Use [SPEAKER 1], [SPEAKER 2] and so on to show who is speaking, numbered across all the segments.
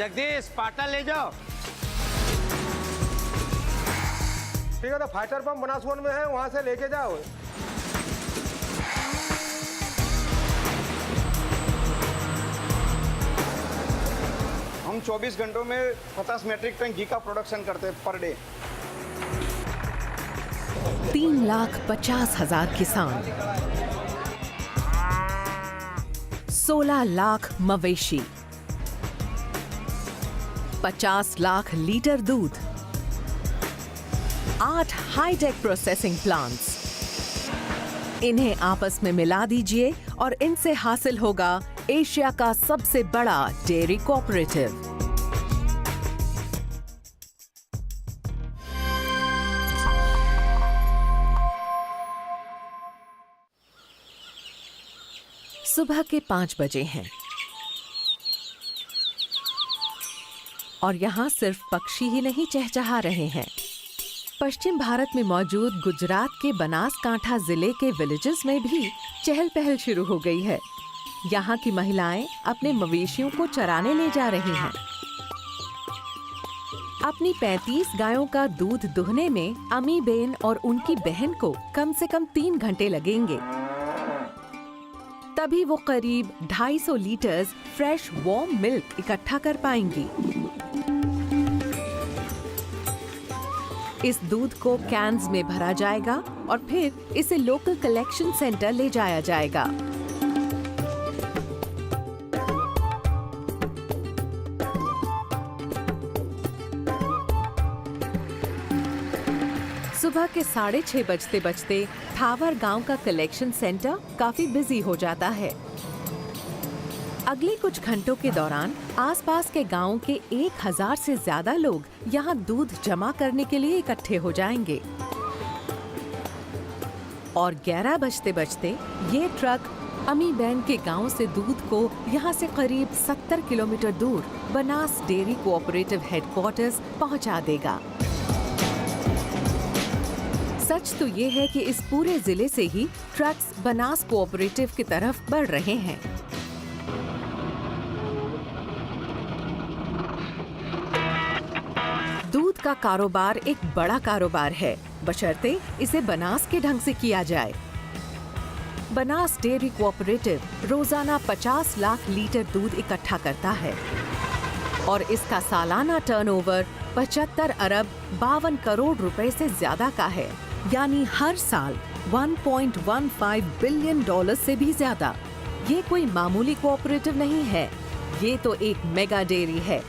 [SPEAKER 1] Jagdish partner ले जाओ।
[SPEAKER 2] ठीक है, तो फाइटर पंप बनासवन में है, वहां से लेके जाओ।
[SPEAKER 3] हम 24 घंटों में 50 मीट्रिक टन घी का प्रोडक्शन करते हैं पर डे।
[SPEAKER 4] 3,50,000 किसान, 16 लाख मवेशी, 50 लाख लीटर दूध, 8 हाईटेक प्रोसेसिंग प्लांट्स। इन्हें आपस में मिला दीजिए और इनसे हासिल होगा एशिया का सबसे बड़ा डेयरी कोऑपरेटिव। सुबह के 5 बजे हैं और यहाँ सिर्फ पक्षी ही नहीं चहचहा रहे हैं। पश्चिम भारत में मौजूद गुजरात के बनासकांठा जिले के विलेजेस में भी चहल पहल शुरू हो गई है। यहाँ की महिलाएं अपने मवेशियों को चराने ले जा रही हैं। अपनी 35 गायों का दूध दुहने में अमी बेन और उनकी बहन को कम से कम 3 घंटे लगेंगे। तभी वो करीब 250 लीटर्स फ्रेश वार्म मिल्क इकट्ठा कर पाएंगी। इस दूध को कैन्स में भरा जाएगा और फिर इसे लोकल कलेक्शन सेंटर ले जाया जाएगा। सुबह के 6:30 बजते बजते थावर गांव का कलेक्शन सेंटर काफी बिजी हो जाता है। अगले कुछ घंटों के दौरान आसपास के गांवों के 1000 से ज्यादा लोग यहां दूध जमा करने के लिए इकट्ठे हो जाएंगे और 11 बजते बजते ये ट्रक अमी बैन के गांव से दूध को यहां से करीब 70 किलोमीटर दूर बनास डेयरी कोऑपरेटिव हेडक्वार्टर्स पहुंचा देगा। सच तो ये है कि इस पूरे जिले से ही ट्रक्स बनास कोऑपरेटिव की तरफ बढ़ रहे हैं। दूध का कारोबार एक बड़ा कारोबार है, बशर्ते इसे बनास के ढंग से किया जाए। बनास डेयरी कोऑपरेटिव रोजाना 50 लाख लीटर दूध इकट्ठा करता है और इसका सालाना टर्नओवर 75 अरब 52 करोड़ रुपए से ज्यादा का है, यानी हर साल $1.15 बिलियन से भी ज्यादा। ये कोई मामूली कोऑपरेटिव नहीं है, ये तो एक मेगा डेयरी है।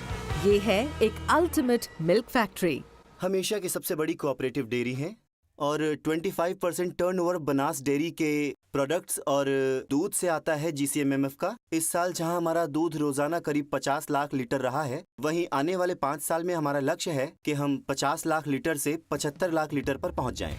[SPEAKER 4] ये है एक अल्टीमेट मिल्क फैक्ट्री।
[SPEAKER 5] हम एशिया की सबसे बड़ी कोऑपरेटिव डेयरी हैं और 25% टर्नओवर बनास डेयरी के प्रोडक्ट्स और दूध से आता है GCMMF का। इस साल जहां हमारा दूध रोजाना करीब 50 लाख लीटर रहा है, वहीं आने वाले 5 साल में हमारा लक्ष्य है कि हम 50 लाख लीटर से 75 लाख लीटर पर पहुंच जाएं।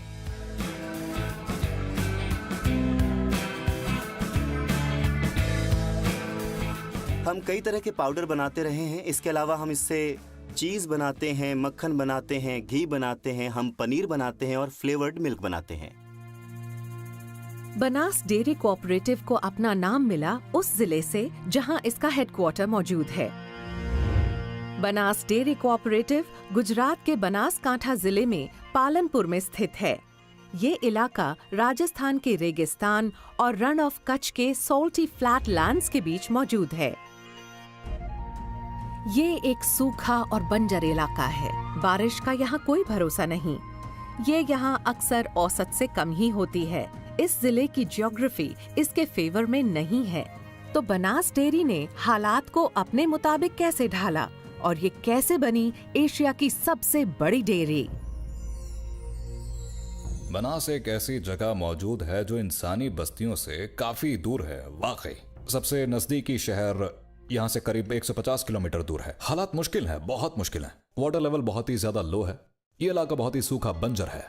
[SPEAKER 5] हम कई तरह के पाउडर बनाते रहे हैं। इसके अलावा हम इससे चीज बनाते हैं, मक्खन बनाते हैं, घी बनाते हैं, हम पनीर बनाते हैं और फ्लेवर्ड मिल्क बनाते हैं।
[SPEAKER 4] बनास डेयरी कोऑपरेटिव को अपना नाम मिला उस जिले से जहां इसका हेडक्वार्टर मौजूद है। बनास डेयरी कोऑपरेटिव गुजरात के बनासकांठा जिले में पालनपुर में स्थित है। ये इलाका राजस्थान के रेगिस्तान और रण ऑफ कच्छ के सॉल्टी फ्लैट लैंड्स के बीच मौजूद है। ये एक सूखा और बंजर इलाका है। बारिश का यहाँ कोई भरोसा नहीं। ये यहाँ अक्सर औसत से कम ही होती है। इस जिले की ज्योग्राफी इसके फेवर में नहीं है। तो बनास डेयरी ने हालात को अपने मुताबिक कैसे ढाला और ये कैसे बनी एशिया की सबसे बड़ी डेयरी।
[SPEAKER 6] बनास एक ऐसी जगह मौजूद है जो इंसानी बस्तियों से काफी दूर है। वाकई सबसे नजदीकी शहर यहाँ से करीब 150 किलोमीटर दूर है। हालात मुश्किल है, बहुत मुश्किल है। वाटर लेवल बहुत ही ज्यादा लो है। ये इलाका बहुत ही सूखा बंजर है।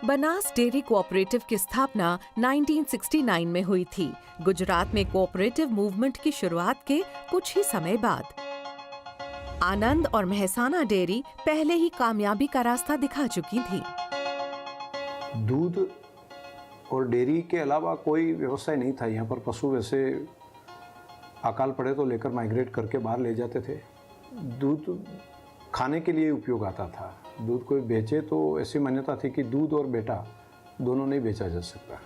[SPEAKER 4] बनास डेयरी कोऑपरेटिव की स्थापना 1969 में हुई थी, गुजरात में कोऑपरेटिव मूवमेंट की शुरुआत के कुछ ही समय बाद। आनंद और महसाना डेयरी पहले ही कामयाबी का रास्ता दिखा चुकी थी।
[SPEAKER 7] दूध और डेयरी के अलावा कोई व्यवसाय नहीं था यहाँ पर। पशु वैसे
[SPEAKER 1] अकाल पड़े तो लेकर माइग्रेट करके बाहर ले जाते थे। दूध खाने के लिए उपयोग आता था। दूध कोई बेचे तो ऐसी मान्यता थी कि दूध और बेटा दोनों नहीं बेचा जा सकता।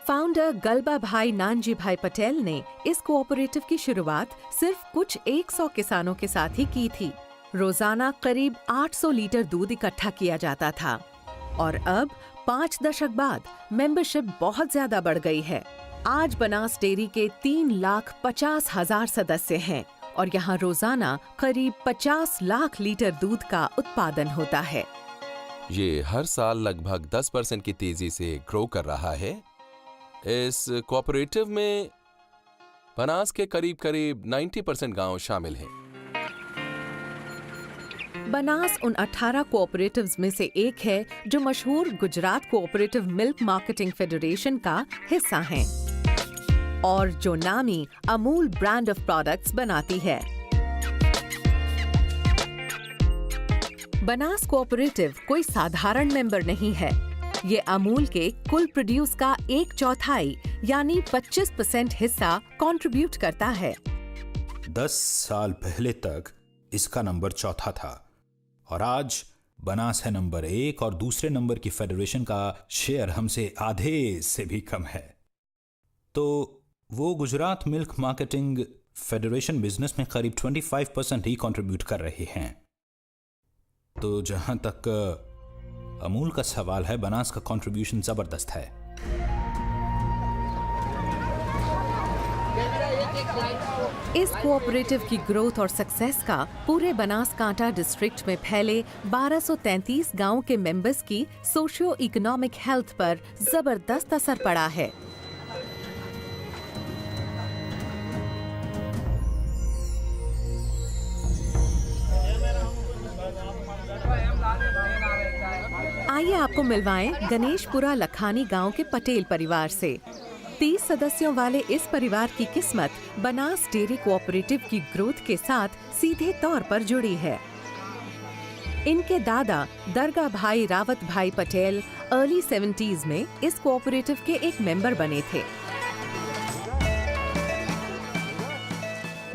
[SPEAKER 4] फाउंडर गलबा भाई नानजी भाई पटेल ने इस कोऑपरेटिव की शुरुआत सिर्फ कुछ 100 किसानों के साथ ही की थी। रोजाना करीब 800 लीटर दूध इकट्ठा किया जाता था और अब 5 दशक बाद मेंबरशिप बहुत ज्यादा बढ़ गई है। आज बनास डेयरी के 3,50,000 सदस्य हैं और यहाँ रोजाना करीब 50 लाख लीटर दूध का उत्पादन होता है।
[SPEAKER 7] ये हर साल लगभग 10% की तेजी से ग्रो कर रहा है। इस कोऑपरेटिव में बनास के करीब 90% गांव शामिल हैं।
[SPEAKER 4] बनास उन 18 कोऑपरेटिव्स में से एक है जो मशहूर Gujarat cooperative milk marketing federation का हिस्सा हैं और जो नामी अमूल ब्रांड ऑफ प्रोडक्ट्स बनाती है। बनास कोऑपरेटिव कोई साधारण मेंबर नहीं है। ये अमूल के कुल प्रोड्यूस का 1/4 यानी 25% हिस्सा कंट्रीब्यूट करता है।
[SPEAKER 8] 10 साल पहले तक इसका नंबर 4था था और आज बनास है नंबर 1 और दूसरे नंबर की फेडरेशन का शेयर हमसे आधे से भी कम है। तो वो Gujarat milk marketing federation business में करीब 25% ही कंट्रीब्यूट कर रहे हैं। तो जहां तक अमूल का सवाल है, बनास का कंट्रीब्यूशन जबरदस्त है।
[SPEAKER 4] इस कोऑपरेटिव की ग्रोथ और सक्सेस का पूरे बनासकांठा डिस्ट्रिक्ट में फैले 1233 गांव के मेंबर्स की सोशियो इकोनॉमिक हेल्थ पर जबरदस्त असर पड़ा है। आइए आपको मिलवाएं गणेशपुरा लखानी गांव के पटेल परिवार से। 30 सदस्यों वाले इस परिवार की किस्मत बनास डेयरी कोऑपरेटिव की ग्रोथ के साथ सीधे तौर पर जुड़ी है। इनके दादा दरगाह भाई रावत भाई पटेल अर्ली 70s में इस कोऑपरेटिव के एक मेंबर बने थे।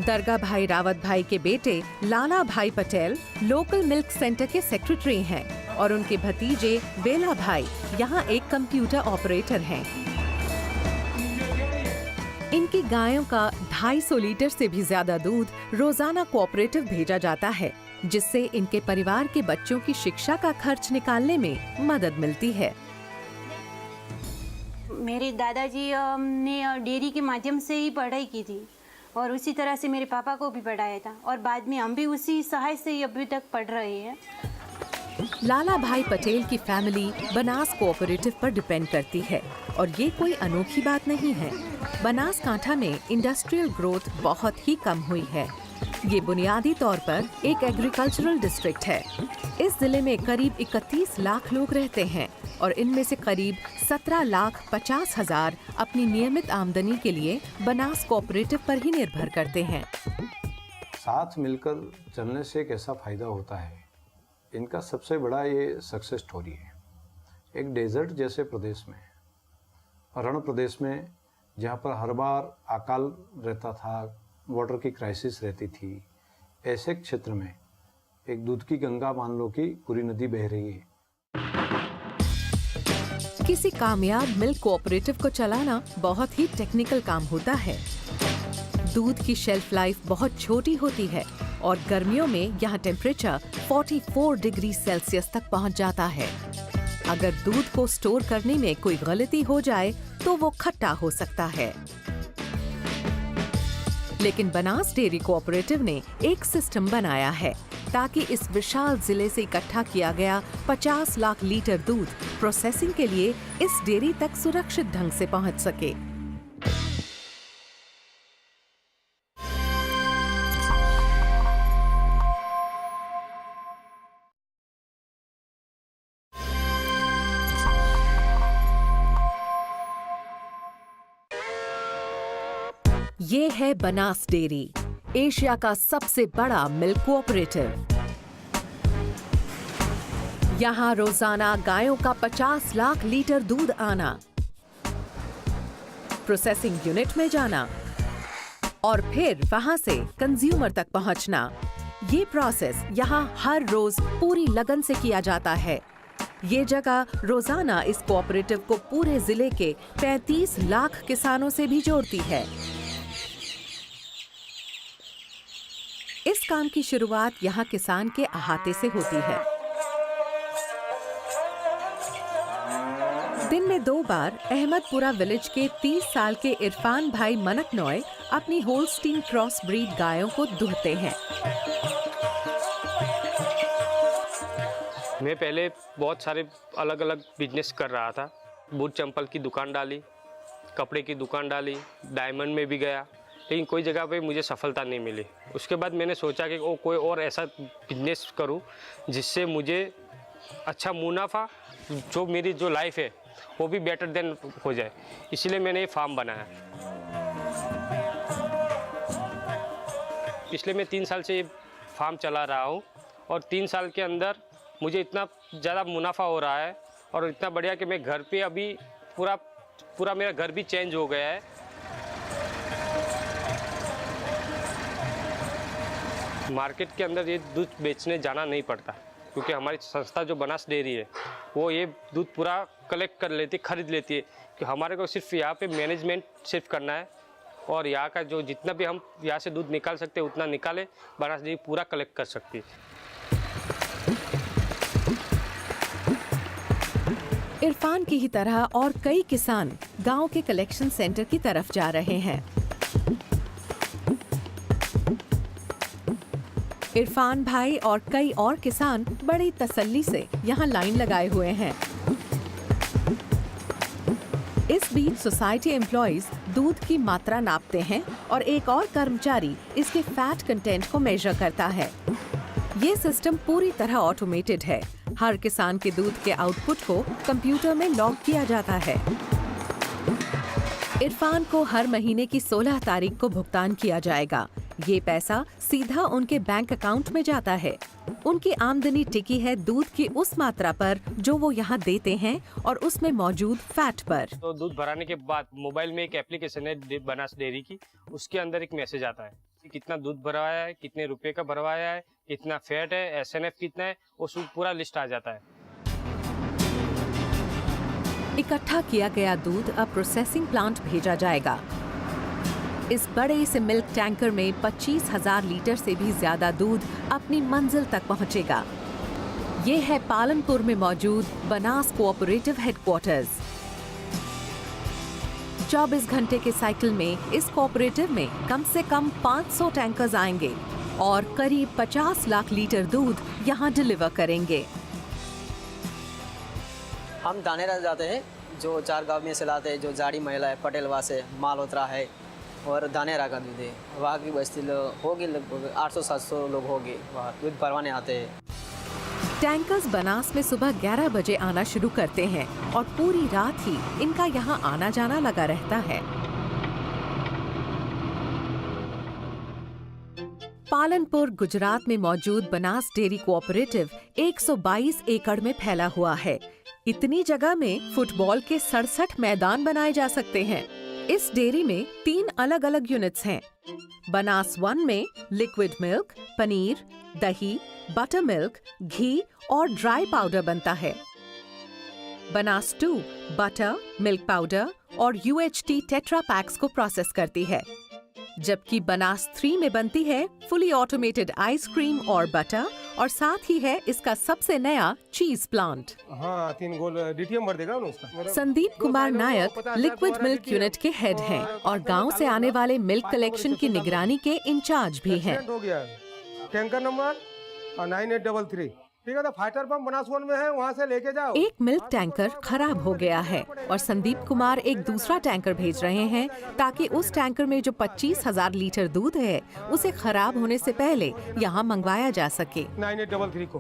[SPEAKER 4] दरगाह भाई रावत भाई के बेटे लाला भाई पटेल लोकल मिल्क सेंटर के सेक्रेटरी हैं और उनके भतीजे बेला भाई यहाँ एक कंप्यूटर ऑपरेटर हैं। इनकी गायों का 250 लीटर से भी ज्यादा दूध रोजाना कोऑपरेटिव भेजा जाता है, जिससे इनके परिवार के बच्चों की शिक्षा का खर्च निकालने में मदद मिलती है।
[SPEAKER 9] मेरे दादाजी ने डेयरी के माध्यम से ही पढ़ाई की थी और उसी तरह से मेरे पापा को भी पढ़ाया था और बाद में हम भी उसी सहाय से ही अभी तक पढ़ रहे हैं।
[SPEAKER 4] लाला भाई पटेल की फैमिली बनास कोऑपरेटिव पर डिपेंड करती है और ये कोई अनोखी बात नहीं है। बनासकांठा में इंडस्ट्रियल ग्रोथ बहुत ही कम हुई है। ये बुनियादी तौर पर एक एग्रीकल्चरल डिस्ट्रिक्ट है। इस जिले में करीब 31 लाख लोग रहते हैं और इनमें से करीब 17,50,000 अपनी नियमित आमदनी के लिए बनास कोऑपरेटिव पर ही निर्भर करते हैं।
[SPEAKER 1] साथ मिलकर चलने से एक ऐसा फायदा होता है, इनका सबसे बड़ा ये सक्सेस स्टोरी है। एक डेजर्ट जैसे प्रदेश में, रण प्रदेश में, जहाँ पर हर बार अकाल रहता था, वाटर की क्राइसिस रहती थी, ऐसे क्षेत्र में एक दूध की गंगा मान लो कि पूरी नदी बह रही है।
[SPEAKER 4] किसी कामयाब मिल्क कोऑपरेटिव को चलाना बहुत ही टेक्निकल काम होता है। दूध की शेल्फ लाइफ बहुत छोटी होती है और गर्मियों में यहाँ टेम्परेचर 44 डिग्री सेल्सियस तक पहुँच जाता है। अगर दूध को स्टोर करने में कोई गलती हो जाए तो वो खट्टा हो सकता है। लेकिन बनास डेयरी कोऑपरेटिव ने एक सिस्टम बनाया है ताकि इस विशाल जिले से इकट्ठा किया गया 50 लाख लीटर दूध प्रोसेसिंग के लिए इस डेयरी तक सुरक्षित ढंग से पहुंच सके। ये है बनास डेयरी, एशिया का सबसे बड़ा मिल्क कोऑपरेटिव। यहाँ रोजाना गायों का 50 लाख लीटर दूध आना, प्रोसेसिंग यूनिट में जाना, और फिर वहां से कंज्यूमर तक पहुंचना। ये प्रोसेस यहाँ हर रोज पूरी लगन से किया जाता है। ये जगह रोजाना इस कोऑपरेटिव को पूरे जिले के 35 लाख किसानों से भी जोड़ती है। इस काम की शुरुआत यहाँ किसान के अहाते से होती है। दिन में 2 बार अहमदपुरा विलेज के 30 साल के इरफान भाई मनकनॉय अपनी होल्स्टीन क्रॉस ब्रीड गायों को दूहते हैं।
[SPEAKER 10] मैं पहले बहुत सारे अलग अलग बिजनेस कर रहा था। बूट चंपल की दुकान डाली, कपड़े की दुकान डाली, डायमंड में भी गया, लेकिन कोई जगह पे मुझे सफलता नहीं मिली। उसके बाद मैंने सोचा कि कोई और ऐसा बिजनेस करूं जिससे मुझे अच्छा मुनाफा, जो मेरी जो लाइफ है वो भी बेटर देन हो जाए। इसलिए मैंने ये फार्म बनाया। पिछले मैं 3 साल से ये फार्म चला रहा हूँ और 3 साल के अंदर मुझे इतना ज़्यादा मुनाफा हो रहा है और इतना बढ़िया कि मैं घर पे अभी पूरा मेरा घर भी चेंज हो गया है। मार्केट के अंदर ये दूध बेचने जाना नहीं पड़ता, क्योंकि हमारी संस्था जो बनास डेयरी है वो ये दूध पूरा कलेक्ट कर लेती है, खरीद लेती है। कि हमारे को सिर्फ यहाँ पे मैनेजमेंट सिर्फ करना है और यहाँ का जो जितना भी हम यहाँ से दूध निकाल सकते हैं उतना निकाले, बनास डेयरी पूरा कलेक्ट कर सकती है।
[SPEAKER 4] इरफान की ही तरह और कई किसान गांव के कलेक्शन सेंटर की तरफ जा रहे हैं। इरफान भाई और कई और किसान बड़ी तसल्ली से यहाँ लाइन लगाए हुए हैं। इस बीच सोसाइटी एम्प्लॉइज दूध की मात्रा नापते हैं और एक और कर्मचारी इसके फैट कंटेंट को मेजर करता है। ये सिस्टम पूरी तरह ऑटोमेटेड है। हर किसान के दूध के आउटपुट को कंप्यूटर में लॉग किया जाता है। इरफान को हर महीने की 16 तारीख को भुगतान किया जाएगा। ये पैसा सीधा उनके बैंक अकाउंट में जाता है। उनकी आमदनी टिकी है दूध की उस मात्रा पर जो वो यहाँ देते हैं और उसमें मौजूद फैट पर।
[SPEAKER 10] तो दूध भराने के बाद मोबाइल में एक एप्लीकेशन है बनास डेयरी की, उसके अंदर एक मैसेज आता है कि कितना दूध भरवाया है, कितने रुपए का भरवाया है, कितना फैट है, SNF कितना है, वो पूरा लिस्ट आ जाता है।
[SPEAKER 4] इकट्ठा किया गया दूध अब प्रोसेसिंग प्लांट भेजा जाएगा। इस बड़े से मिल्क टैंकर में 25,000 लीटर से भी ज्यादा दूध अपनी मंजिल तक पहुंचेगा। ये है पालनपुर में मौजूद बनास कोऑपरेटिव हेडक्वार्टर्स। 24 घंटे के साइकिल में इस कोऑपरेटिव में कम से कम 500 टैंकर्स आएंगे और करीब 50 लाख लीटर दूध यहाँ डिलीवर करेंगे।
[SPEAKER 11] हम धानेरा जाते हैं, जो 4 गांव में से लाते हैं, जो जाड़ी महिला है, पटेलवा से मालहोत्रा है और धानेरा का दूध है। वहाँ की बस्ती होगी लगभग 800-700 लोग होंगे, वहाँ दूध भरवाने आते हैं।
[SPEAKER 4] टैंकर्स बनास में सुबह 11 बजे आना शुरू करते हैं और पूरी रात ही इनका यहाँ आना जाना लगा रहता है। पालनपुर गुजरात में मौजूद बनास डेयरी कोऑपरेटिव 122 एकड़ में फैला हुआ है। इतनी जगह में फुटबॉल के 67 मैदान बनाए जा सकते हैं। इस डेयरी में 3 अलग अलग यूनिट्स हैं। बनास 1 में लिक्विड मिल्क, पनीर, दही, बटर मिल्क, घी और ड्राई पाउडर बनता है। बनास 2 बटर, मिल्क पाउडर और UHT टेट्रा पैक्स को प्रोसेस करती है, जबकि बनास 3 में बनती है फुली ऑटोमेटेड आइसक्रीम और बटर और साथ ही है इसका सबसे नया चीज प्लांट।
[SPEAKER 2] हाँ, 3 गोल DTM भर देगा ना उसका।
[SPEAKER 4] Sandeep Kumar Nayak liquid milk unit के हेड हैं और गांव से आने वाले मिल्क कलेक्शन की निगरानी के इंचार्ज भी हैं।
[SPEAKER 2] हो गया टैंकर नंबर 9833। ठीक है, तो फाइटर पंप बनास 1 में है, वहाँ से लेके जाओ।
[SPEAKER 4] एक मिल्क टैंकर खराब हो गया है और संदीप कुमार एक दूसरा टैंकर भेज रहे हैं ताकि उस टैंकर में जो 25,000 लीटर दूध है उसे खराब होने से पहले यहाँ मंगवाया जा सके।
[SPEAKER 2] 9833 को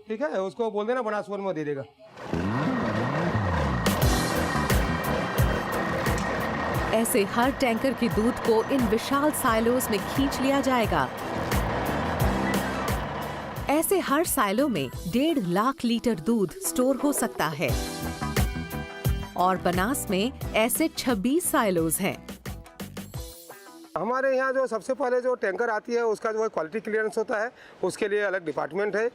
[SPEAKER 2] ठीक है, उसको बोल देना बनास 1 में दे देगा।
[SPEAKER 4] ऐसे हर टैंकर की दूध को इन विशाल साइलोस में खींच लिया जाएगा। ऐसे हर साइलो में 1.5 लाख लीटर दूध स्टोर हो सकता है और बनास में ऐसे 26 साइलोज हैं।
[SPEAKER 2] हमारे यहाँ जो सबसे पहले जो टैंकर आती है उसका जो है क्वालिटी क्लियरेंस होता है, उसके लिए अलग डिपार्टमेंट है।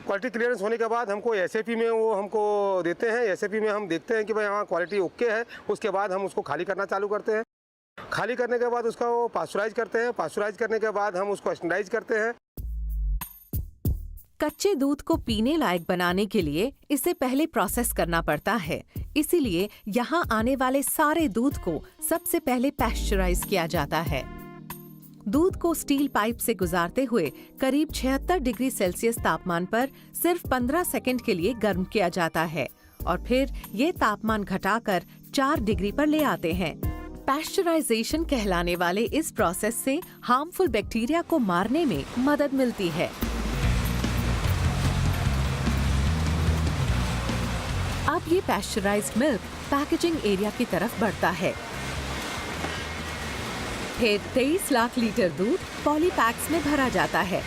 [SPEAKER 2] क्वालिटी क्लियरेंस होने के बाद हमको एसएपी में वो हमको देते हैं। एसएपी में हम देखते हैं कि भाई हाँ क्वालिटी ओके है, उसके बाद हम उसको खाली करना चालू करते हैं। खाली करने के बाद उसका वो पास्चराइज करते हैं। पास्चराइज करने के बाद हम उसको स्टैंडर्डाइज करते हैं।
[SPEAKER 4] कच्चे दूध को पीने लायक बनाने के लिए इसे पहले प्रोसेस करना पड़ता है, इसीलिए यहाँ आने वाले सारे दूध को सबसे पहले पैस्चराइज किया जाता है। दूध को स्टील पाइप से गुजारते हुए करीब 76 डिग्री सेल्सियस तापमान पर सिर्फ 15 सेकंड के लिए गर्म किया जाता है और फिर ये तापमान घटाकर 4 डिग्री पर ले आते हैं। पैस्चराइजेशन कहलाने वाले इस प्रोसेस से हार्मफुल बैक्टीरिया को मारने में मदद मिलती है। अब ये पैस्चराइज्ड मिल्क पैकेजिंग एरिया की तरफ बढ़ता है। फिर 23 लाख लीटर दूध पॉलीपैक्स में भरा जाता है।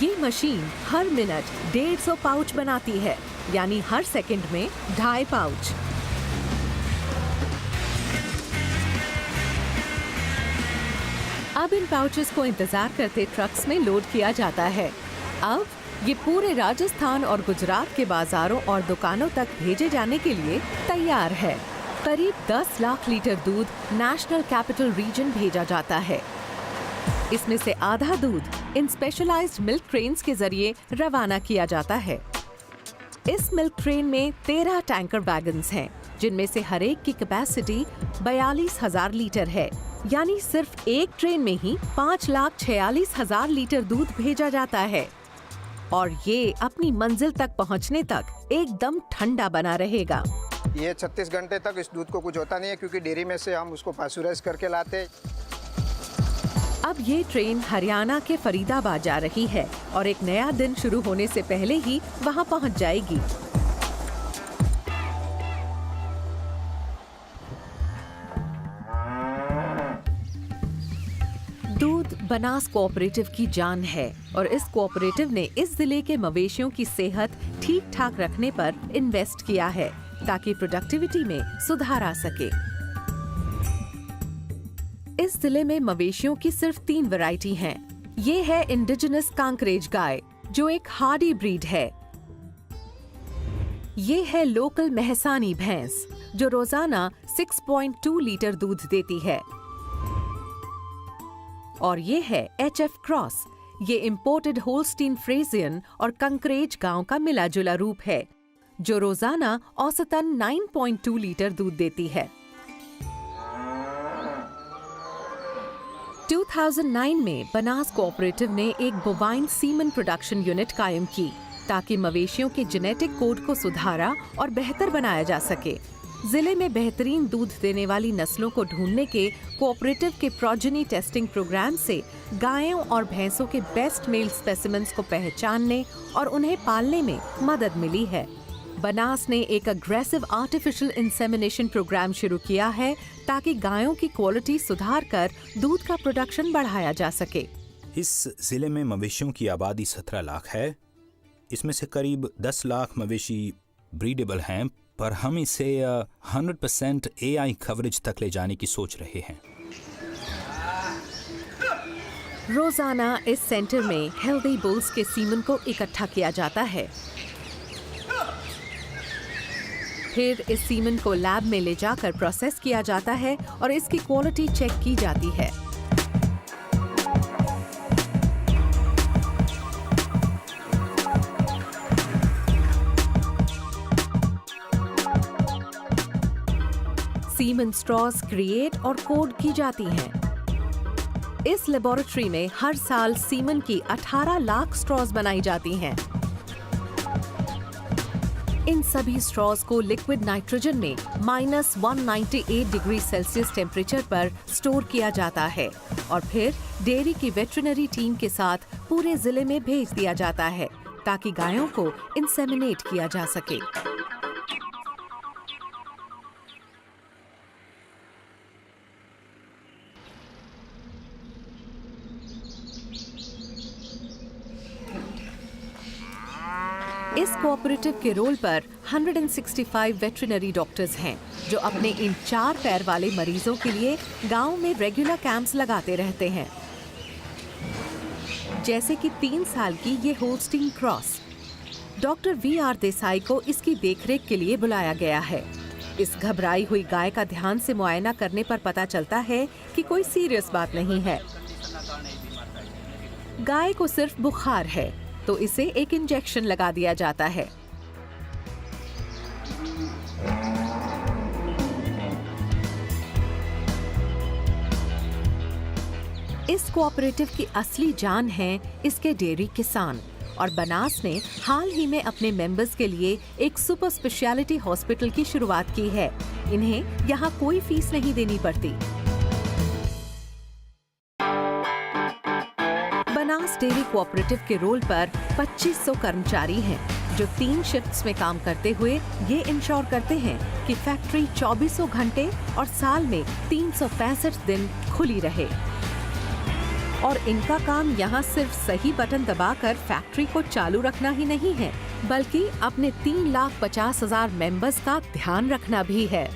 [SPEAKER 4] ये मशीन हर मिनट 150 पाउच बनाती है, यानी हर सेकंड में 2.5 पाउच। अब इन पाउचेस को इंतजार करते ट्रक्स में लोड किया जाता है। अब ये पूरे राजस्थान और गुजरात के बाजारों और दुकानों तक भेजे जाने के लिए तैयार है। करीब 10 लाख लीटर दूध नेशनल कैपिटल रीजन भेजा जाता है। इसमें से आधा दूध इन स्पेशलाइज्ड मिल्क ट्रेन्स के जरिए रवाना किया जाता है। इस मिल्क ट्रेन में 13 टैंकर वैगन्स हैं, जिनमें से हर एक की कैपेसिटी 42,000 लीटर है, यानी सिर्फ एक ट्रेन में ही 5,46,000 लीटर दूध भेजा जाता है और ये अपनी मंजिल तक पहुंचने तक एकदम ठंडा बना रहेगा।
[SPEAKER 3] ये 36 घंटे तक इस दूध को कुछ होता नहीं है, क्योंकि डेयरी में से हम उसको पास्चराइज करके लाते हैं।
[SPEAKER 4] अब ये ट्रेन हरियाणा के फरीदाबाद जा रही है और एक नया दिन शुरू होने से पहले ही वहां पहुंच जाएगी। दूध बनास कोऑपरेटिव की जान है और इस कोऑपरेटिव ने इस जिले के मवेशियों की सेहत ठीक ठाक रखने पर इन्वेस्ट किया है ताकि प्रोडक्टिविटी में सुधार आ सके। इस जिले में मवेशियों की सिर्फ 3 वैरायटी हैं। ये है इंडिजिनस कांकरेज गाय, जो एक हार्डी ब्रीड है। ये है लोकल महसानी भैंस, जो रोजाना 6.2 लीटर दूध देती है। और ये है HF क्रॉस। ये इंपोर्टेड होल्स्टीन फ्रेजियन और कंकरेज गांव का मिला जुला रूप है, जो रोजाना औसतन 9.2 लीटर दूध देती है। 2009 में बनास कोऑपरेटिव ने एक बोवाइन सीमन प्रोडक्शन यूनिट कायम की ताकि मवेशियों के जेनेटिक कोड को सुधारा और बेहतर बनाया जा सके। जिले में बेहतरीन दूध देने वाली नस्लों को ढूंढने के कोऑपरेटिव के प्रोजेनी टेस्टिंग प्रोग्राम से गायों और भैंसों के बेस्ट मेल स्पेसिमेंस को पहचानने और उन्हें पालने में मदद मिली है। बनास ने एक अग्रेसिव आर्टिफिशियल इंसेमिनेशन प्रोग्राम शुरू किया है ताकि गायों की क्वालिटी सुधार कर दूध का प्रोडक्शन बढ़ाया जा सके।
[SPEAKER 8] इस जिले में मवेशियों की आबादी 17 लाख है। इसमें से करीब 10 लाख मवेशी ब्रीडेबल हैं, पर हम इसे 100% AI कवरेज तक ले जाने की सोच रहे हैं।
[SPEAKER 4] रोजाना इस सेंटर में हेल्दी बुल्स के सीमन को इकट्ठा किया जाता है। फिर इस सीमन को लैब में ले जाकर प्रोसेस किया जाता है और इसकी क्वालिटी चेक की जाती है। सीमन स्ट्रॉज क्रिएट और कोड की जाती हैं। इस लेबोरेटरी में हर साल सीमन की 18 लाख स्ट्रॉज बनाई जाती हैं। इन सभी स्ट्रॉज को लिक्विड नाइट्रोजन में -198 डिग्री सेल्सियस टेम्परेचर पर स्टोर किया जाता है और फिर डेयरी की वेटरिनरी टीम के साथ पूरे जिले में भेज दिया जाता है ताकि गायों को इंसेमिनेट किया जा सके। इस कोऑपरेटिव के रोल पर 165 वेटरिनरी डॉक्टर्स हैं जो अपने इन 4 पैर वाले मरीजों के लिए गांव में रेगुलर कैंप्स लगाते रहते हैं। जैसे कि 3 साल की ये Holstein cross. Doctor VR Desai को इसकी देखरेख के लिए बुलाया गया है। इस घबराई हुई गाय का ध्यान से मुआयना करने पर पता चलता है कि कोई सीरियस बात नहीं है। गाय को सिर्फ बुखार है तो इसे एक इंजेक्शन लगा दिया जाता है। इस कोऑपरेटिव की असली जान है इसके डेयरी किसान, और बनास ने हाल ही में अपने मेंबर्स के लिए एक सुपर स्पेशलिटी हॉस्पिटल की शुरुआत की है। इन्हें यहाँ कोई फीस नहीं देनी पड़ती। बनास डेयरी कोऑपरेटिव के रोल पर 2500 कर्मचारी हैं जो 3 शिफ्ट्स में काम करते हुए ये इंश्योर करते हैं कि फैक्ट्री 24 घंटे और साल में 365 दिन खुली रहे। और इनका काम यहाँ सिर्फ सही बटन दबाकर फैक्ट्री को चालू रखना ही नहीं है, बल्कि अपने 3,50,000 मेंबर्स का ध्यान रखना भी है।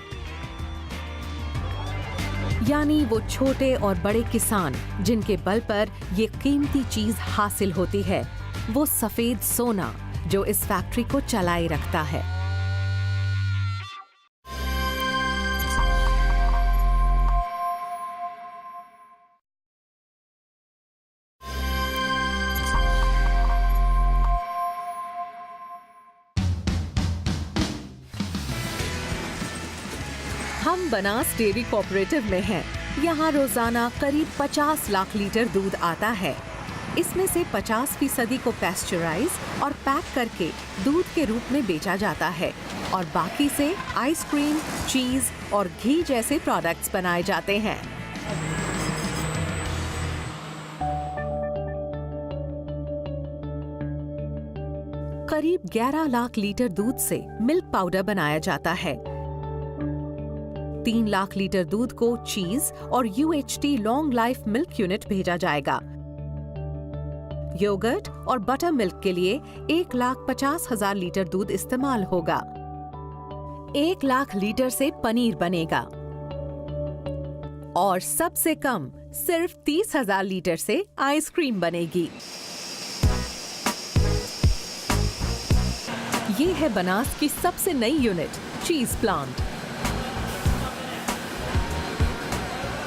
[SPEAKER 4] यानी वो छोटे और बड़े किसान जिनके बल पर ये कीमती चीज हासिल होती है, वो सफेद सोना जो इस फैक्ट्री को चलाए रखता है। हम बनास डेयरी कोऑपरेटिव में हैं। यहाँ रोजाना करीब 50 लाख लीटर दूध आता है। इसमें से 50% को पैस्चराइज और पैक करके दूध के रूप में बेचा जाता है और बाकी से आइसक्रीम, चीज और घी जैसे प्रोडक्ट्स बनाए जाते हैं। करीब 11 लाख लीटर दूध से मिल्क पाउडर बनाया जाता है। 3 लाख लीटर दूध को चीज और UHT long life milk unit भेजा जाएगा। योगर्ट और बटर मिल्क के लिए 1,50,000 लीटर दूध इस्तेमाल होगा। 1 लाख लीटर से पनीर बनेगा और सबसे कम सिर्फ 30,000 लीटर से आइसक्रीम बनेगी। ये है बनास की सबसे नई यूनिट, चीज प्लांट।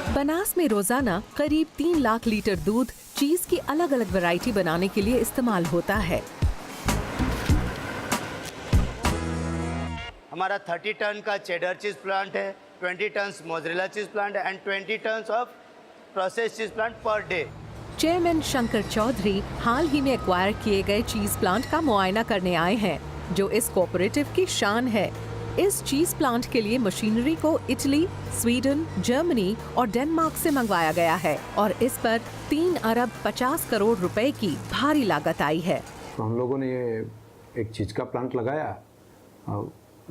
[SPEAKER 4] बनास में रोजाना करीब 3 लाख लीटर दूध चीज की अलग अलग वैरायटी बनाने के लिए इस्तेमाल होता है।
[SPEAKER 12] हमारा 30 टन का चेडर चीज प्लांट है, 20 ton mozzarella cheese plant and 20 ton of process cheese plant per day.
[SPEAKER 4] Chairman Shankar Chaudhary हाल ही में एक्वायर किए गए चीज प्लांट का मुआयना करने आए हैं, जो इस कोऑपरेटिव की शान है। इस चीज प्लांट के लिए मशीनरी को इटली, स्वीडन, जर्मनी और डेनमार्क से मंगवाया गया है और इस पर 3 अरब 50 करोड़ रुपए की भारी लागत आई है।
[SPEAKER 1] तो हम लोगों ने ये एक चीज़ का प्लांट लगाया।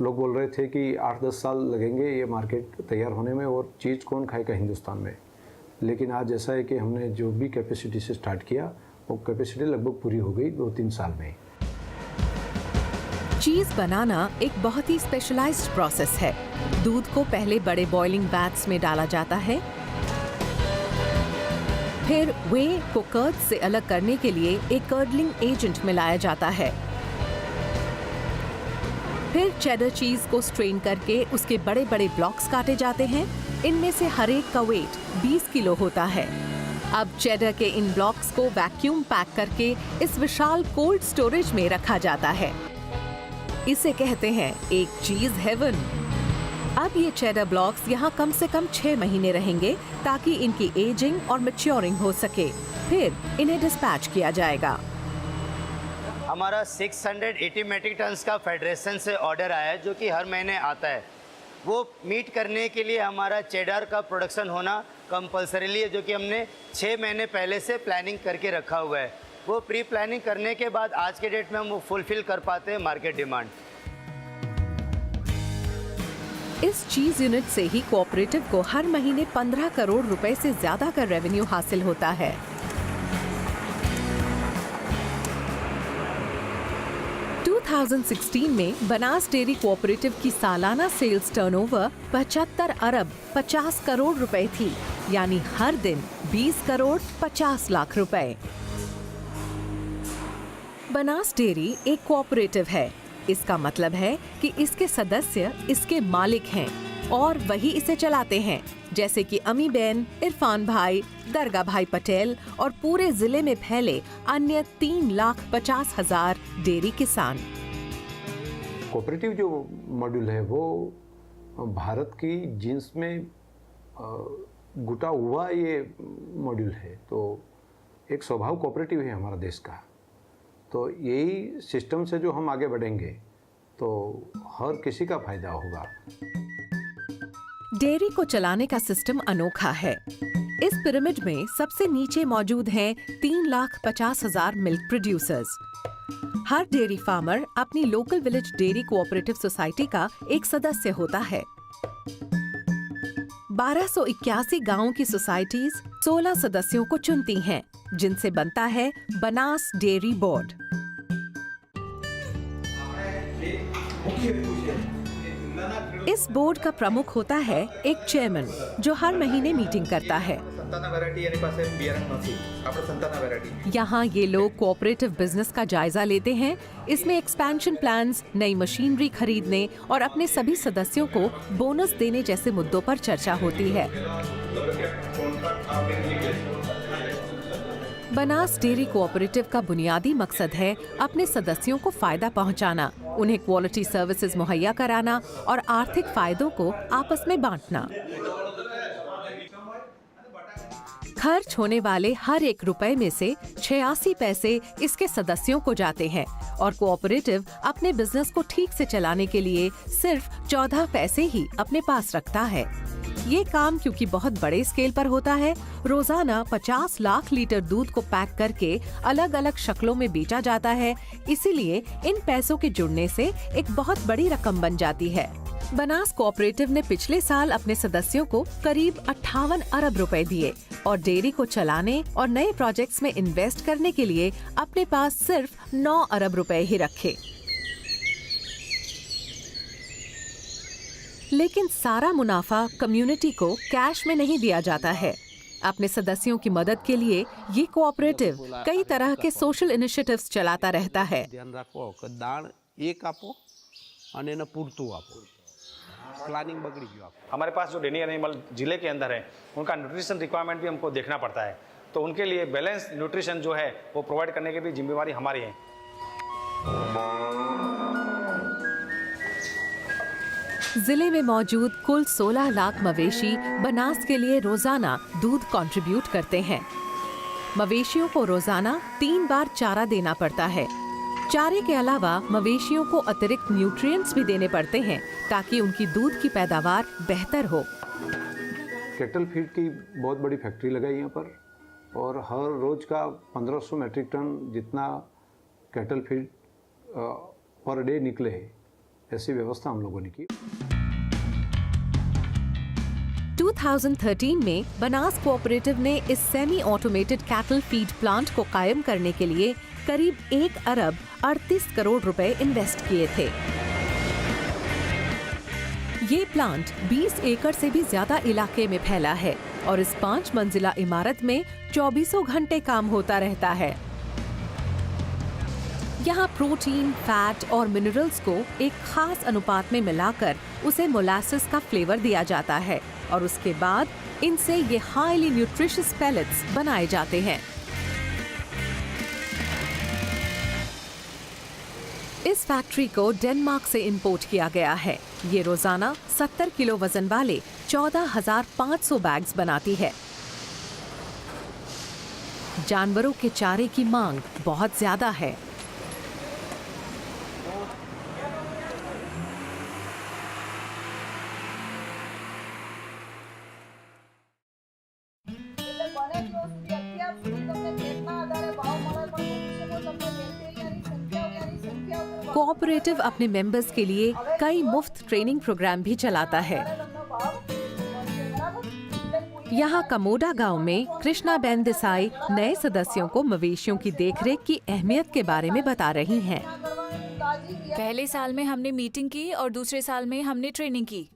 [SPEAKER 1] लोग बोल रहे थे कि 8-10 साल लगेंगे ये मार्केट तैयार होने में और चीज़ कौन खाएगा हिंदुस्तान में। लेकिन आज ऐसा है कि हमने जो भी कैपेसिटी से स्टार्ट किया वो कैपेसिटी लगभग पूरी हो गई 2-3 साल में।
[SPEAKER 4] चीज बनाना एक बहुत ही स्पेशलाइज्ड प्रोसेस है। दूध को पहले बड़े बॉइलिंग वैट्स में डाला जाता है, फिर वे को कर्ड से अलग करने के लिए एक कर्डलिंग एजेंट मिलाया जाता है। फिर चेडर चीज को स्ट्रेन करके उसके बड़े बड़े ब्लॉक्स काटे जाते हैं। इनमें से हर एक का वेट 20 किलो होता है। अब चेडर के इन ब्लॉक्स को वैक्यूम पैक करके इस विशाल कोल्ड स्टोरेज में रखा जाता है। इसे कहते हैं एक चीज हेवन। अब ये चेडर ब्लॉक्स यहाँ कम से कम 6 महीने रहेंगे ताकि इनकी एजिंग और मैच्योरिंग हो सके। फिर इन्हें डिस्पैच किया जाएगा।
[SPEAKER 12] हमारा 680 मेट्रिक टन का फेडरेशन से ऑर्डर आया है जो कि हर महीने आता है। वो मीट करने के लिए हमारा चेडर का प्रोडक्शन होना कंपल्सरीली है, जो कि हमने 6 महीने पहले से प्लानिंग करके रखा हुआ है। वो प्री प्लानिंग करने के बाद आज के डेट में हम वो फुलफिल कर पाते हैं मार्केट डिमांड।
[SPEAKER 4] इस चीज यूनिट से ही कोऑपरेटिव को हर महीने 15 करोड़ रुपए से ज्यादा का रेवेन्यू हासिल होता है। 2016 में बनास डेयरी कोऑपरेटिव की सालाना सेल्स टर्नओवर 75 अरब 50 करोड़ रुपए थी, यानी हर दिन 20 करोड़ 50 लाख रुपए। बनास डेयरी एक कोऑपरेटिव है। इसका मतलब है कि इसके सदस्य इसके मालिक हैं और वही इसे चलाते हैं, जैसे कि अमी बेन, इरफान भाई, दरगाह भाई पटेल और पूरे जिले में फैले अन्य 3,50,000 डेयरी किसान।
[SPEAKER 1] कोऑपरेटिव जो मॉड्यूल है वो भारत की जीन्स में गुटा हुआ ये मॉड्यूल है, तो एक स्वभाव कोऑपरेटिव है हमारा देश का। तो यही सिस्टम से जो हम आगे बढ़ेंगे तो हर किसी का फायदा होगा।
[SPEAKER 4] डेयरी को चलाने का सिस्टम अनोखा है। इस पिरामिड में सबसे नीचे मौजूद हैं 3,50,000 मिल्क प्रोड्यूसर्स। हर डेयरी फार्मर अपनी local village dairy cooperative society का एक सदस्य होता है। 1281 गांवों की सोसाइटीज 16 सदस्यों को चुनती हैं, जिनसे बनता है बनास डेयरी बोर्ड। इस बोर्ड का प्रमुख होता है एक चेयरमैन, जो हर महीने मीटिंग करता है। यहाँ ये लोग कोऑपरेटिव बिजनेस का जायजा लेते हैं। इसमें एक्सपेंशन प्लान्स, नई मशीनरी खरीदने और अपने सभी सदस्यों को बोनस देने जैसे मुद्दों पर चर्चा होती है। बनास डेयरी कोऑपरेटिव का बुनियादी मकसद है अपने सदस्यों को फायदा पहुंचाना, उन्हें क्वालिटी सर्विसेज मुहैया कराना और आर्थिक फायदों को आपस में बांटना। खर्च होने वाले हर 1 रुपए में से 86 पैसे इसके सदस्यों को जाते हैं और कोऑपरेटिव अपने बिजनेस को ठीक से चलाने के लिए सिर्फ 14 पैसे ही अपने पास रखता है। ये काम क्योंकि बहुत बड़े स्केल पर होता है, रोजाना 50 लाख लीटर दूध को पैक करके अलग अलग शक्लों में बेचा जाता है, इसीलिए इन पैसों के जुड़ने से एक बहुत बड़ी रकम बन जाती है। बनास कोऑपरेटिव ने पिछले साल अपने सदस्यों को करीब 58 अरब रुपए दिए और डेयरी को चलाने और नए प्रोजेक्ट्स में इन्वेस्ट करने के लिए अपने पास सिर्फ 9 अरब रुपए ही रखे। लेकिन सारा मुनाफा कम्युनिटी को कैश में नहीं दिया जाता है। अपने सदस्यों की मदद के लिए ये कोऑपरेटिव कई तरह के सोशल इनिशिएटिव्स चलाता रहता है।
[SPEAKER 13] ध्यान रखो कि दाण एक आपो અને એને પૂરતું આપો, પ્લાનિંગ બગડી ગયું આપો।
[SPEAKER 14] हमारे पास जो डेयरी एनिमल जिले के अंदर है उनका न्यूट्रिशन रिक्वायरमेंट भी हमको देखना पड़ता है, तो उनके लिए बैलेंस न्यूट्रिशन जो है वो प्रोवाइड करने की भी जिम्मेवारी हमारी है।
[SPEAKER 4] जिले में मौजूद कुल 16 लाख मवेशी बनास के लिए रोजाना दूध कंट्रीब्यूट करते हैं। मवेशियों को रोजाना 3 बार चारा देना पड़ता है। चारे के अलावा मवेशियों को अतिरिक्त न्यूट्रिएंट्स भी देने पड़ते हैं ताकि उनकी दूध की पैदावार बेहतर हो।
[SPEAKER 1] कैटल फीड की बहुत बड़ी फैक्ट्री लगाई यहाँ पर और हर रोज का 1500 मैट्रिक टन जितना कैटल फीड पर डे निकले, ऐसी व्यवस्था हम लोगों ने की।
[SPEAKER 4] 2013 में बनास कोऑपरेटिव ने इस semi automated cattle feed plant को कायम करने के लिए करीब 1 अरब 38 करोड़ रुपए इन्वेस्ट किए थे। ये प्लांट 20 एकड़ से भी ज्यादा इलाके में फैला है और इस 5 मंजिला इमारत में 24 घंटे काम होता रहता है। यहाँ प्रोटीन, फैट और मिनरल्स को एक खास अनुपात में मिलाकर उसे मोलासेस का फ्लेवर दिया जाता है और उसके बाद इनसे ये हाईली न्यूट्रिशियस पेलेट्स बनाए जाते हैं। इस फैक्ट्री को डेनमार्क से इंपोर्ट किया गया है। ये रोजाना 70 किलो वजन वाले 14,500 बैग्स बनाती है। जानवरों के चारे की मांग बहुत ज्यादा है। कोऑपरेटिव अपने मेंबर्स के लिए कई मुफ्त ट्रेनिंग प्रोग्राम भी चलाता है। यहाँ कमोडा गांव में कृष्णा बेन देसाई नए सदस्यों को मवेशियों की देखरेख की अहमियत के बारे में बता रही हैं।
[SPEAKER 15] पहले साल में हमने मीटिंग की और दूसरे साल में हमने ट्रेनिंग की।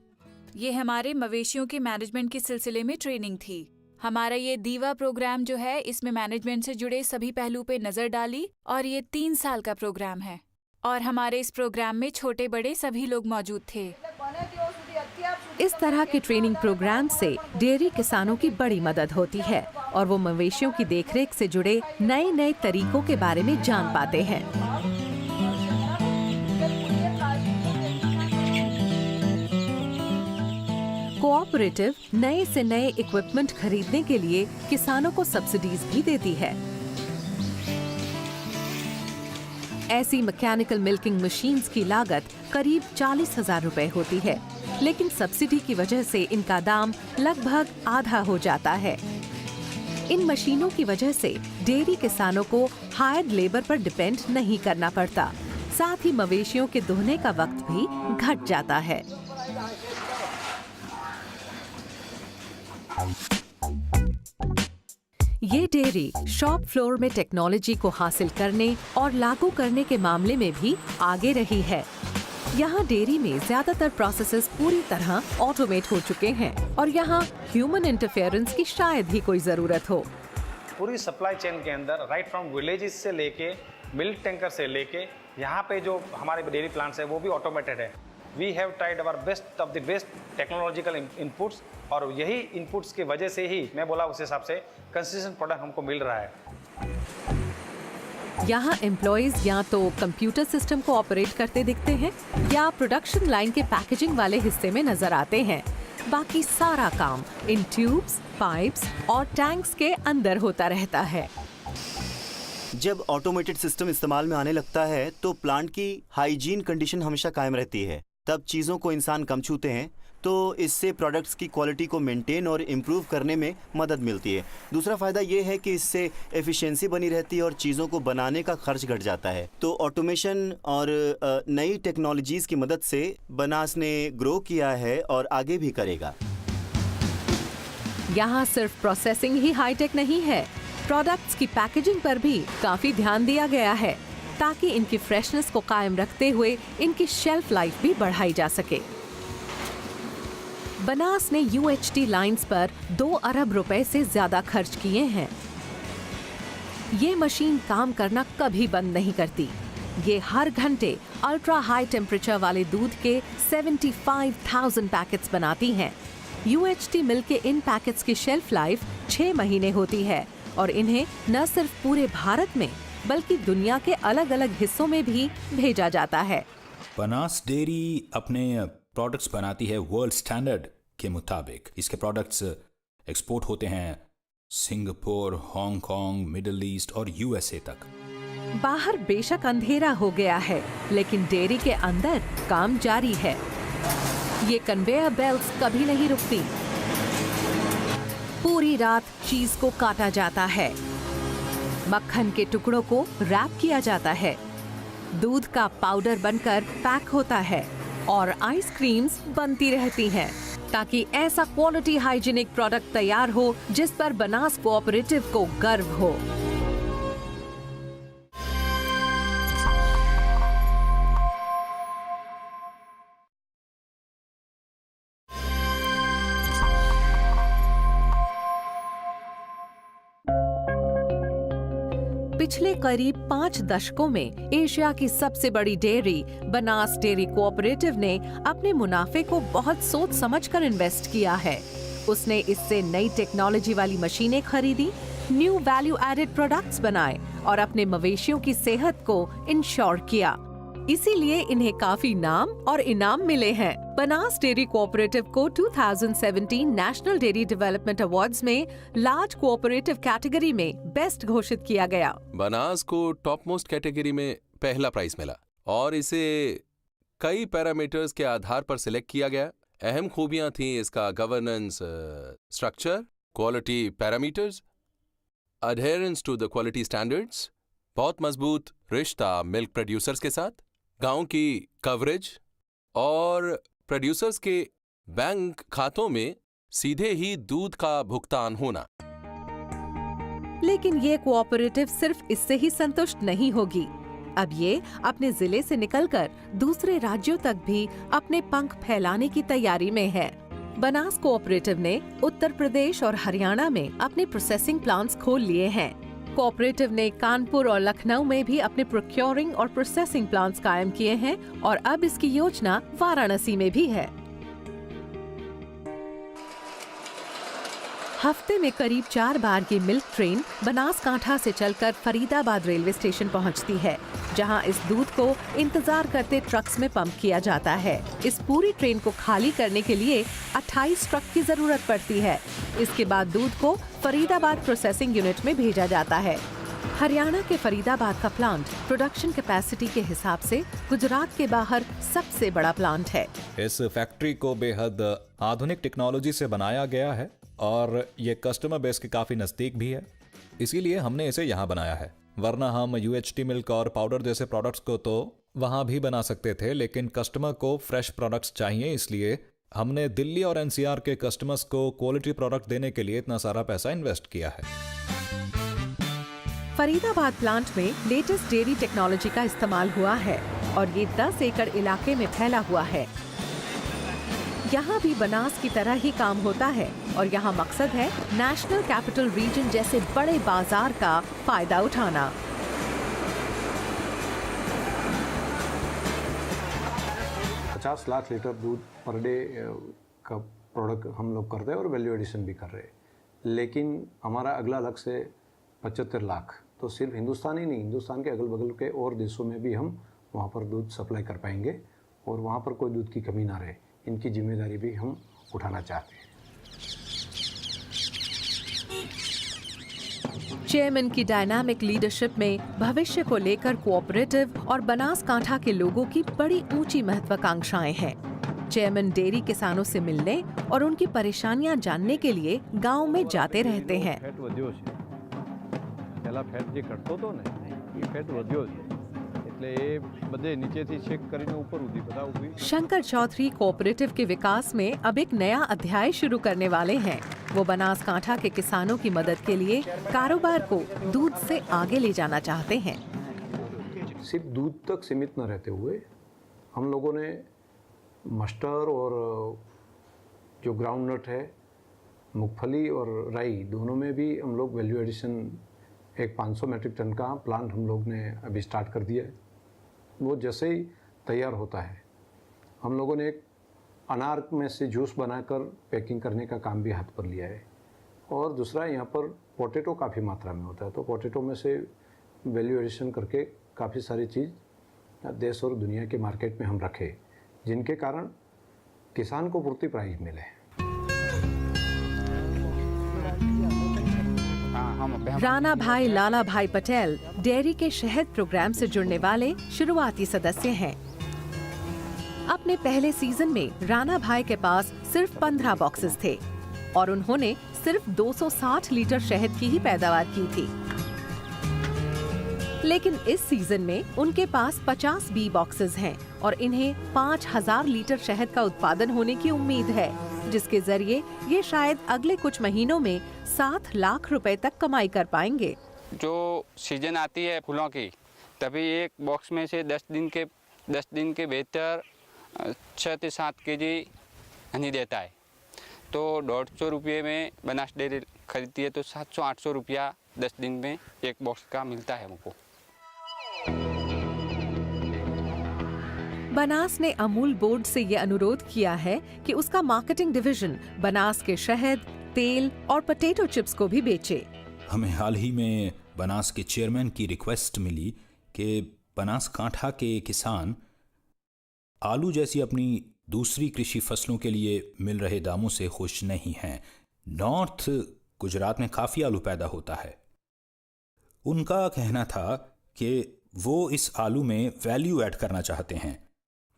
[SPEAKER 15] ये हमारे मवेशियों के मैनेजमेंट के सिलसिले में ट्रेनिंग थी। हमारा ये दीवा प्रोग्राम जो है, इसमें मैनेजमेंट से जुड़े सभी पहलू पे नजर डाली और ये 3 साल का प्रोग्राम है और हमारे इस प्रोग्राम में छोटे बड़े सभी लोग मौजूद थे।
[SPEAKER 4] इस तरह के ट्रेनिंग प्रोग्राम से डेयरी किसानों की बड़ी मदद होती है और वो मवेशियों की देखरेख से जुड़े नए नए तरीकों के बारे में जान पाते हैं। कोऑपरेटिव नए से नए इक्विपमेंट खरीदने के लिए किसानों को सब्सिडीज भी देती है। ऐसी मैकेनिकल मिल्किंग मशीन्स की लागत करीब 40,000 रुपए होती है, लेकिन सब्सिडी की वजह से इनका दाम लगभग आधा हो जाता है। इन मशीनों की वजह से डेयरी किसानों को हायर्ड लेबर पर डिपेंड नहीं करना पड़ता, साथ ही मवेशियों के दुहने का वक्त भी घट जाता है। ये डेयरी शॉप फ्लोर में टेक्नोलॉजी को हासिल करने और लागू करने के मामले में भी आगे रही है। यहाँ डेयरी में ज्यादातर प्रोसेसेस पूरी तरह ऑटोमेट हो चुके हैं और यहाँ ह्यूमन इंटरफेरेंस की शायद ही कोई जरूरत हो।
[SPEAKER 14] पूरी सप्लाई चेन के अंदर राइट फ्रॉम विलेजेस से लेके मिल्क टैंकर से लेके यहाँ पे जो हमारे डेयरी प्लांट्स है वो भी ऑटोमेटेड है। We have tried our best of the best technological inputs और यही इनपुट्स की वजह से ही मैं बोला उस हिसाब से कंसिस्टेंट प्रोडक्ट हमको मिल रहा है।
[SPEAKER 4] यहाँ एम्प्लॉइज या तो कंप्यूटर सिस्टम को ऑपरेट करते दिखते हैं या प्रोडक्शन लाइन के पैकेजिंग वाले हिस्से में नजर आते हैं। बाकी सारा काम इन ट्यूब्स, पाइप्स और टैंक्स के अंदर होता रहता है।
[SPEAKER 5] जब ऑटोमेटेड सिस्टम इस्तेमाल में आने लगता है तो प्लांट की हाइजीन कंडीशन हमेशा कायम रहती है। तब चीज़ों को इंसान कम छूते हैं तो इससे प्रोडक्ट्स की क्वालिटी को मेंटेन और इम्प्रूव करने में मदद मिलती है। दूसरा फ़ायदा ये है कि इससे एफिशिएंसी बनी रहती है और चीज़ों को बनाने का खर्च घट जाता है। तो ऑटोमेशन और नई टेक्नोलॉजीज़ की मदद से बनास ने ग्रो किया है और आगे भी करेगा।
[SPEAKER 4] यहाँ सिर्फ प्रोसेसिंग ही हाईटेक नहीं है, प्रोडक्ट्स की पैकेजिंग पर भी काफी ध्यान दिया गया है ताकि इनकी फ्रेशनेस को कायम रखते हुए इनकी शेल्फ लाइफ भी बढ़ाई जा सके। बनास ने UHT लाइंस पर 2 अरब रुपए से ज्यादा खर्च किए हैं। ये मशीन काम करना कभी बंद नहीं करती। ये हर घंटे अल्ट्रा हाई टेम्परेचर वाले दूध के 75,000 पैकेट्स बनाती हैं। UHT मिल्क के इन पैकेट्स की शेल्फ लाइफ 6 महीने होती है और इन्हें न सिर्फ पूरे भारत में बल्कि दुनिया के अलग अलग हिस्सों में भी भेजा जाता है।
[SPEAKER 8] बनास डेयरी अपने प्रोडक्ट्स बनाती है वर्ल्ड स्टैंडर्ड के मुताबिक। इसके प्रोडक्ट्स एक्सपोर्ट होते हैं सिंगापुर, हांगकांग, मिडिल ईस्ट और USA तक।
[SPEAKER 4] बाहर बेशक अंधेरा हो गया है, लेकिन डेयरी के अंदर काम जारी है। ये कन्वेयर बेल्ट्स कभी नहीं रुकती। पूरी रात चीज को काटा जाता है, मक्खन के टुकड़ों को रैप किया जाता है, दूध का पाउडर बनकर पैक होता है और आइसक्रीम्स बनती रहती हैं ताकि ऐसा क्वालिटी हाइजीनिक प्रोडक्ट तैयार हो जिस पर बनास कोऑपरेटिव को गर्व हो। पिछले करीब 5 दशकों में एशिया की सबसे बड़ी डेयरी बनास डेयरी कोऑपरेटिव ने अपने मुनाफे को बहुत सोच समझकर इन्वेस्ट किया है। उसने इससे नई टेक्नोलॉजी वाली मशीनें खरीदी, न्यू वैल्यू एडेड प्रोडक्ट्स बनाए और अपने मवेशियों की सेहत को इंश्योर किया। इसीलिए इन्हें काफी नाम और इनाम मिले हैं। बनास डेयरी कोऑपरेटिव को 2017 नेशनल डेयरी डेवलपमेंट अवार्ड्स में लार्ज कोऑपरेटिव कैटेगरी में बेस्ट घोषित किया गया।
[SPEAKER 7] बनास को टॉप मोस्ट कैटेगरी में पहला प्राइज मिला और इसे कई पैरामीटर्स के आधार पर सिलेक्ट किया गया। अहम खूबियां थीं इसका governance structure, quality parameters, adherence to the quality standards, बहुत मजबूत रिश्ता मिल्क प्रोड्यूसर्स के साथ, गांव की कवरेज और प्रोड्यूसर्स के बैंक खातों में सीधे ही दूध का भुगतान होना।
[SPEAKER 4] लेकिन ये कोऑपरेटिव सिर्फ इससे ही संतुष्ट नहीं होगी। अब ये अपने जिले से निकलकर दूसरे राज्यों तक भी अपने पंख फैलाने की तैयारी में है। बनास कोऑपरेटिव ने उत्तर प्रदेश और हरियाणा में अपने प्रोसेसिंग प्लांट्स खोल लिए हैं। कोऑपरेटिव ने कानपुर और लखनऊ में भी अपने प्रोक्योरिंग और प्रोसेसिंग प्लांट्स कायम किए हैं और अब इसकी योजना वाराणसी में भी है। हफ्ते में करीब 4 बार ये मिल्क ट्रेन बनासकांठा से चलकर फरीदाबाद रेलवे स्टेशन पहुंचती है, जहां इस दूध को इंतजार करते ट्रक्स में पंप किया जाता है। इस पूरी ट्रेन को खाली करने के लिए 28 ट्रक की जरूरत पड़ती है। इसके बाद दूध को फरीदाबाद प्रोसेसिंग यूनिट में भेजा जाता है। हरियाणा के फरीदाबाद का प्लांट प्रोडक्शन कैपेसिटी के हिसाब से गुजरात के बाहर सबसे बड़ा प्लांट है।
[SPEAKER 6] इस फैक्ट्री को बेहद आधुनिक टेक्नोलॉजी से बनाया गया है और ये कस्टमर बेस के काफ़ी नज़दीक भी है, इसीलिए हमने इसे यहाँ बनाया है। वरना हम UHT मिल्क और पाउडर जैसे प्रोडक्ट्स को तो वहाँ भी बना सकते थे, लेकिन कस्टमर को फ्रेश प्रोडक्ट्स चाहिए, इसलिए हमने दिल्ली और NCR के कस्टमर्स को क्वालिटी प्रोडक्ट देने के लिए इतना सारा पैसा इन्वेस्ट किया है।
[SPEAKER 4] फरीदाबाद प्लांट में लेटेस्ट डेयरी टेक्नोलॉजी का इस्तेमाल हुआ है और ये 10 एकड़ इलाके में फैला हुआ है। यहाँ भी बनास की तरह ही काम होता है और यहाँ मकसद है नेशनल कैपिटल रीजन जैसे बड़े बाजार का फायदा उठाना।
[SPEAKER 1] $50 लाख लीटर दूध पर डे का प्रोडक्ट हम लोग करते हैं और वैल्यू एडिशन भी कर रहे हैं, लेकिन हमारा अगला लक्ष्य है 75 लाख। तो सिर्फ हिंदुस्तान ही नहीं, हिंदुस्तान के अगल बगल के और देशों में भी हम वहाँ पर दूध सप्लाई कर पाएंगे और वहाँ पर कोई दूध की कमी ना रहे। इनकी जिम्मेदारी भी हम उठाना चाहते हैं।
[SPEAKER 4] चेयरमैन की डायनामिक लीडरशिप में भविष्य को लेकर कोऑपरेटिव और बनासकांठा के लोगों की बड़ी ऊंची महत्वाकांक्षाएं हैं। चेयरमैन डेयरी किसानों से मिलने और उनकी परेशानियां जानने के लिए गांव में जाते रहते हैं। शंकर चौधरी कोऑपरेटिव के विकास में अब एक नया अध्याय शुरू करने वाले हैं। वो बनासकांठा के किसानों की मदद के लिए कारोबार को दूध से आगे ले जाना चाहते हैं।
[SPEAKER 1] सिर्फ दूध तक सीमित न रहते हुए हम लोगों ने मस्टर्ड और जो ग्राउंडनट है, मूंगफली और राई, दोनों में भी हम लोग वैल्यू एडिशन एक 500 मीट्रिक टन का प्लांट हम लोग ने अभी स्टार्ट कर दिया है। वो जैसे ही तैयार होता है, हम लोगों ने एक अनार में से जूस बनाकर पैकिंग करने का काम भी हाथ पर लिया है। और दूसरा, यहाँ पर पोटैटो काफ़ी मात्रा में होता है, तो पोटैटो में से वैल्यू एडिशन करके काफ़ी सारी चीज़ देश और दुनिया के मार्केट में हम रखे, जिनके कारण किसान को पूर्ति प्राइस मिले।
[SPEAKER 4] राणा भाई लाला भाई पटेल डेयरी के शहद प्रोग्राम से जुड़ने वाले शुरुआती सदस्य हैं। अपने पहले सीजन में राणा भाई के पास सिर्फ 15 बॉक्सेस थे और उन्होंने सिर्फ 260 लीटर शहद की ही पैदावार की थी। लेकिन इस सीजन में उनके पास 50 बी बॉक्सेस हैं और इन्हें 5000 लीटर शहद का उत्पादन होने की उम्मीद है, जिसके जरिए ये शायद अगले कुछ महीनों में 7 लाख रुपए तक कमाई कर पाएंगे।
[SPEAKER 16] जो सीजन आती है फूलों की, तभी एक बॉक्स में से 10 दिन के भीतर 6 से 7 केजी हनी देता है। तो 150 रुपये में बनास डेयरी खरीदती है, तो 700-800 रुपया 10 दिन में एक बॉक्स का मिलता है हमको।
[SPEAKER 4] बनास ने अमूल बोर्ड से ये अनुरोध किया है कि उसका मार्केटिंग डिवीजन बनास के शहद, तेल और पोटैटो चिप्स को भी बेचे।
[SPEAKER 8] हमें हाल ही में बनास के चेयरमैन की रिक्वेस्ट मिली कि बनासकांठा के किसान आलू जैसी अपनी दूसरी कृषि फसलों के लिए मिल रहे दामों से खुश नहीं हैं। नॉर्थ गुजरात में काफ़ी आलू पैदा होता है। उनका कहना था कि वो इस आलू में वैल्यू ऐड करना चाहते हैं।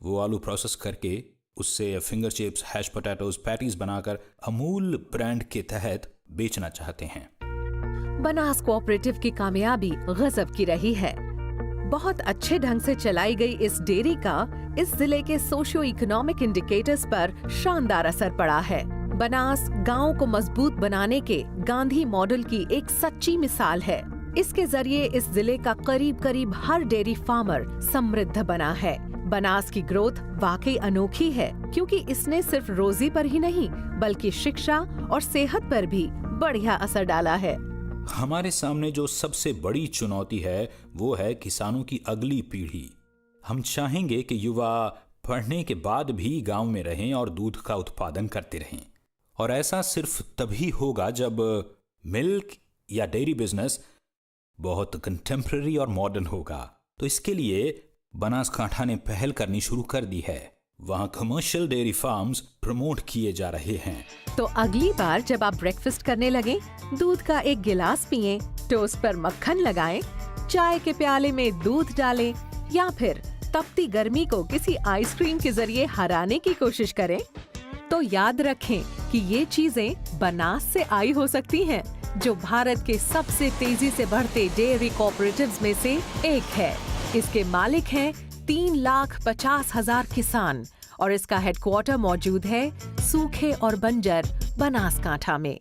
[SPEAKER 8] वो आलू प्रोसेस करके उससे finger chips, hash potatoes, patties बनाकर अमूल ब्रांड के तहत बेचना चाहते हैं।
[SPEAKER 4] बनास कोऑपरेटिव की कामयाबी गजब की रही है। बहुत अच्छे ढंग से चलाई गई इस डेयरी का इस जिले के सोशियो इकोनॉमिक इंडिकेटर्स पर शानदार असर पड़ा है। बनास गांव को मजबूत बनाने के गांधी मॉडल की एक सच्ची मिसाल है। इसके जरिए इस जिले का करीब हर डेयरी फार्मर समृद्ध बना है। बनास की ग्रोथ वाकई अनोखी है, क्योंकि इसने सिर्फ रोजी पर ही नहीं बल्कि शिक्षा और सेहत पर भी बढ़िया असर डाला है।
[SPEAKER 8] हमारे सामने जो सबसे बड़ी चुनौती है वो है किसानों की अगली पीढ़ी। हम चाहेंगे कि युवा पढ़ने के बाद भी गांव में रहें और दूध का उत्पादन करते रहें, और ऐसा सिर्फ तभी होगा जब मिल्क या डेयरी बिजनेस बहुत कंटेम्पररी और मॉडर्न होगा। तो इसके लिए बनासकांठा ने पहल करनी शुरू कर दी है। वहाँ कमर्शियल डेयरी फार्म्स प्रमोट किए जा रहे हैं।
[SPEAKER 4] तो अगली बार जब आप ब्रेकफास्ट करने लगे, दूध का एक गिलास पिएं, टोस्ट पर मक्खन लगाएं, चाय के प्याले में दूध डालें या फिर तपती गर्मी को किसी आइसक्रीम के जरिए हराने की कोशिश करें, तो याद रखें कि ये चीजें बनास से आई हो सकती हैं, जो भारत के सबसे तेजी से बढ़ते डेयरी कोऑपरेटिव्स में से एक है। इसके मालिक हैं 3,50,000 किसान और इसका हेडक्वार्टर मौजूद है सूखे और बंजर बनासकांठा में।